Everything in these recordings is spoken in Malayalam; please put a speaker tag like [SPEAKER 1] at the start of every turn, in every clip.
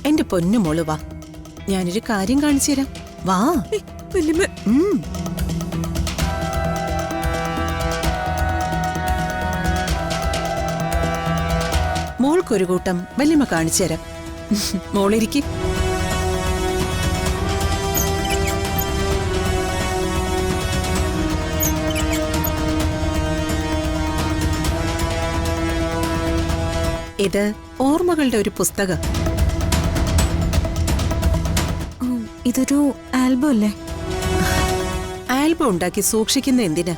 [SPEAKER 1] എന്റെ പൊന്നു മോള് വാ, ഞാനൊരു കാര്യം കാണിച്ചു തരാം. വാ. മോൾക്കൊരു കൂട്ടം വല്യമ്മ കാണിച്ചു തരാം. മോളിരിക്കും. ഇത് ഓർമ്മകളുടെ ഒരു പുസ്തകം.
[SPEAKER 2] ഇതൊരു ആൽബം അല്ലേ?
[SPEAKER 1] ആൽബം ഉണ്ടാക്കി സൂക്ഷിക്കുന്ന എന്തിനാ?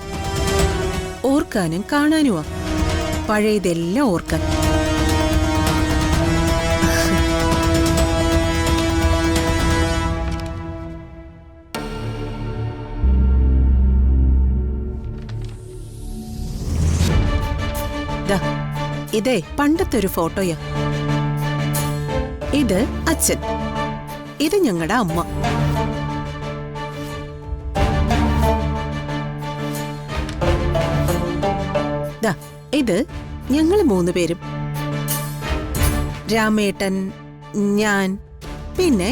[SPEAKER 1] ഓർക്കാനും കാണാനുമാ. പഴയതെല്ലാം ഓർക്കാൻ. ഇതേ പണ്ടത്തെ ഒരു ഫോട്ടോയാ. ഇത് അച്ഛൻ, ഇത് ഞങ്ങളുടെ അമ്മ. ഇത് ഞങ്ങൾ 3 പേരും. രാമേട്ടൻ, ഞാൻ, പിന്നെ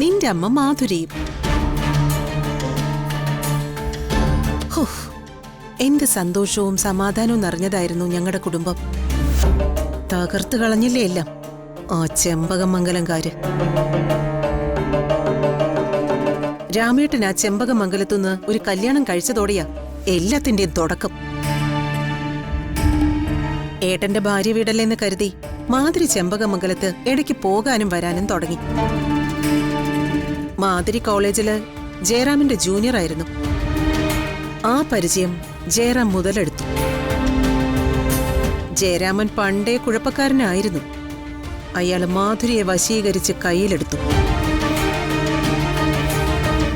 [SPEAKER 1] നിന്റെ അമ്മ മാധുരിയും. എന്ത് സന്തോഷവും സമാധാനവും നിറഞ്ഞതായിരുന്നു ഞങ്ങളുടെ കുടുംബം. തകർത്ത് കളഞ്ഞില്ലേ എല്ലാം ആ ചെമ്പകമംഗലംകാര്. രാമേട്ടൻ ആ ചെമ്പകമംഗലത്തുനിന്ന് ഒരു കല്യാണം കഴിച്ചതോടെയാ എല്ലാത്തിന്റെയും തുടക്കം. ഏട്ടന്റെ ഭാര്യ വീടല്ലേന്ന് കരുതി മാധുരി ചെമ്പകമംഗലത്ത് ഇടയ്ക്ക് പോകാനും വരാനും തുടങ്ങി. മാധുരി കോളേജില് ജയറാമിന്റെ ജൂനിയർ ആയിരുന്നു. ആ പരിചയം ജയറാം മുതലെടുത്തു. ജയരാമൻ പണ്ടേ കുഴപ്പക്കാരനായിരുന്നു. അയാള് മാധുരിയെ വശീകരിച്ച് കയ്യിലെടുത്തു.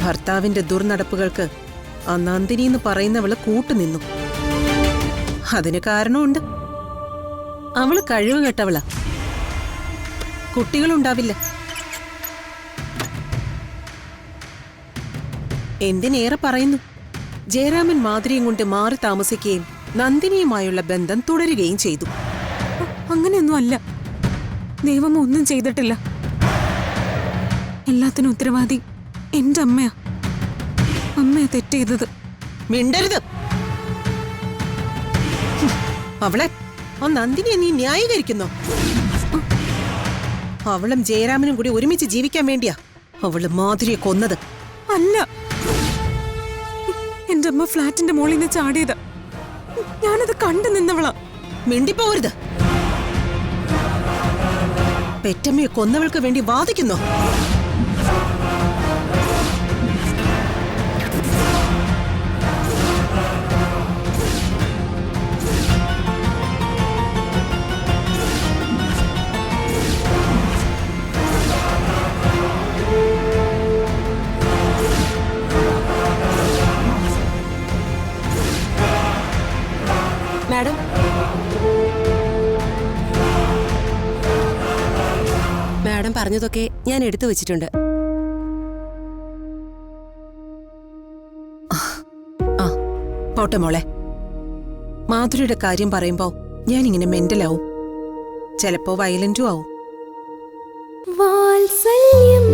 [SPEAKER 1] ഭർത്താവിന്റെ ദുർനടപ്പുകൾക്ക് ആ നന്ദിനി എന്ന് പറയുന്നവള് കൂട്ടുനിന്നു. അതിന് കാരണമുണ്ട്. അവള് കഴിവ് കെട്ടവളാ. കുട്ടികളുണ്ടാവില്ല. എന്തിനേറെ പറയുന്നു, ജയരാമൻ മാധുരിയും കൊണ്ട് മാറി താമസിക്കുകയും നന്ദിനിയുമായുള്ള ബന്ധം തുടരുകയും ചെയ്തു.
[SPEAKER 2] അങ്ങനെയൊന്നും അല്ല. ദൈവം ഒന്നും ചെയ്തിട്ടില്ല. എല്ലാത്തിനും ഉത്തരവാദി എന്റെ അമ്മയാ. അമ്മയാ തെറ്റ് ചെയ്തത്.
[SPEAKER 1] മിണ്ടരുത്. അവളെ ആ നന്ദിനിയെ നീ ന്യായീകരിക്കുന്നോ? അവളും ജയരാമനും കൂടി ഒരുമിച്ച് ജീവിക്കാൻ വേണ്ടിയാ അവള് മാധുരിയെ കൊന്നത്.
[SPEAKER 2] അല്ല, എന്റെ അമ്മ ഫ്ലാറ്റിന്റെ മുകളിൽ നിന്ന് ചാടിയത് ഞാനത് കണ്ടു നിന്നവളാ.
[SPEAKER 1] മിണ്ടിപ്പോവരുത്. പെറ്റമ്മയെ കൊന്നവൾക്ക് വേണ്ടി വാദിക്കുന്നോ?
[SPEAKER 3] മാഡം, മാഡം പറഞ്ഞതൊക്കെ ഞാൻ എടുത്തു വെച്ചിട്ടുണ്ട്.
[SPEAKER 1] ആ പോട്ടെ മോളെ. മാധുരിയുടെ കാര്യം പറയുമ്പോ ഞാനിങ്ങനെ മെന്റലാവും, ചിലപ്പോ വയലന്റും ആവും.
[SPEAKER 2] വാത്സല്യം